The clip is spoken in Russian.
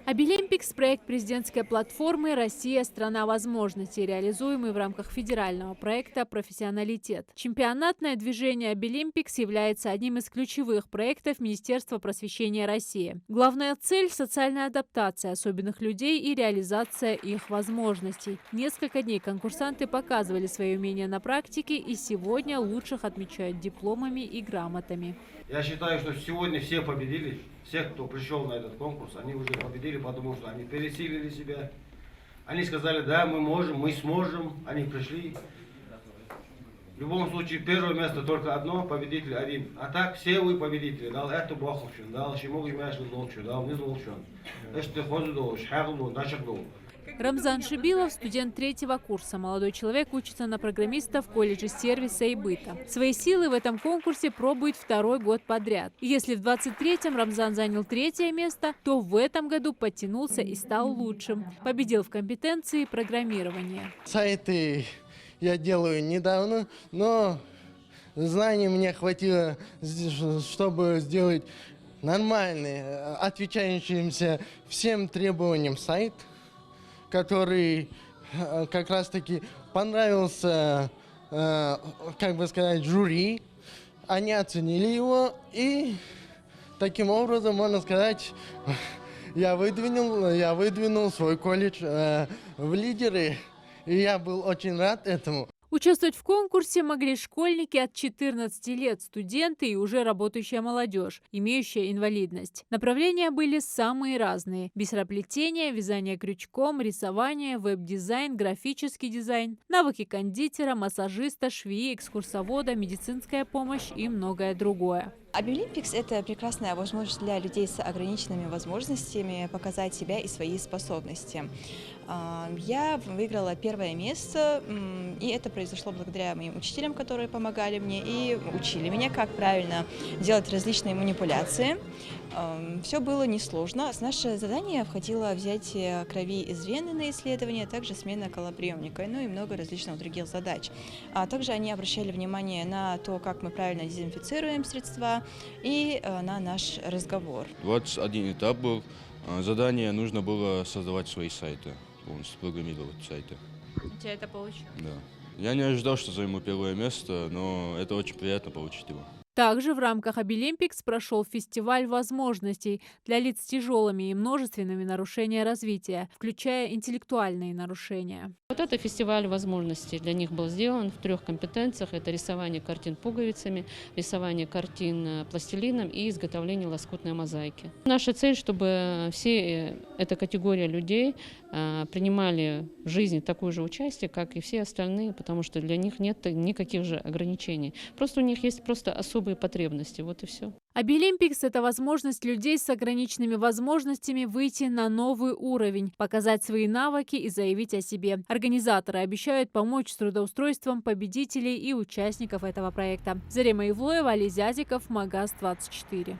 Обилимпикс – проект президентской платформы «Россия – страна возможностей», реализуемый в рамках федерального проекта «Профессионалитет». Чемпионатное движение Обилимпикс является одним из ключевых проектов Министерства просвещения России. Главная цель – социальная адаптация особенных людей и реализация их возможностей. Несколько дней конкурсанты показывали свои умения на практике, и сегодня лучших отмечают дипломами и грамотами. Я считаю, что сегодня все победили. Всех, кто пришел на этот конкурс, они уже победили, потому что они пересилили себя. Они сказали, да, мы можем, мы сможем. Они пришли. В любом случае, первое место только одно, победитель один. А так, все вы победители. Дал это Бог учен, дал чему имеешь лучше, дал не лучше. Это хозу шагу, наших дол. Рамзан Шибилов – студент 3-го курса. Молодой человек учится на программиста в колледже сервиса и быта. Свои силы в этом конкурсе пробует 2-й год подряд. И если в 23-м Рамзан занял 3-е место, то в этом году подтянулся и стал лучшим. Победил в компетенции программирования. Сайты я делаю недавно, но знаний мне хватило, чтобы сделать нормальный, отвечающийся всем требованиям сайт, который как раз-таки понравился, как бы сказать, жюри. Они оценили его, и таким образом, можно сказать, я выдвинул свой колледж в лидеры, и я был очень рад этому. Участвовать в конкурсе могли школьники от 14 лет, студенты и уже работающая молодежь, имеющая инвалидность. Направления были самые разные: бисероплетение, вязание крючком, рисование, веб-дизайн, графический дизайн, навыки кондитера, массажиста, швеи, экскурсовода, медицинская помощь и многое другое. Обилимпикс – это прекрасная возможность для людей с ограниченными возможностями показать себя и свои способности. Я выиграла 1-е место, и это произошло благодаря моим учителям, которые помогали мне и учили меня, как правильно делать различные манипуляции. Все было несложно. Наше задание входило взятие крови из вены на исследование, а также смена колоприемника, ну и много различных других задач. А также они обращали внимание на то, как мы правильно дезинфицируем средства, и на наш разговор. 21 этап был. Задание нужно было создавать свои сайты, полностью программировать сайты. У тебя это получилось? Да. Я не ожидал, что займу 1-е место, но это очень приятно получить его. Также в рамках Обилимпикс прошел фестиваль возможностей для лиц с тяжелыми и множественными нарушениями развития, включая интеллектуальные нарушения. Вот это фестиваль возможностей для них был сделан в 3 компетенциях. Это рисование картин пуговицами, рисование картин пластилином и изготовление лоскутной мозаики. Наша цель, чтобы все эта категория людей принимали в жизни такое же участие, как и все остальные, потому что для них нет никаких же ограничений. Просто у них есть просто особые потребности, вот и все. Обилимпикс – это возможность людей с ограниченными возможностями выйти на новый уровень, показать свои навыки и заявить о себе. Организаторы обещают помочь с трудоустройством победителей и участников этого проекта. Зарема Ивлоева, Али Зязиков, Магаз 24.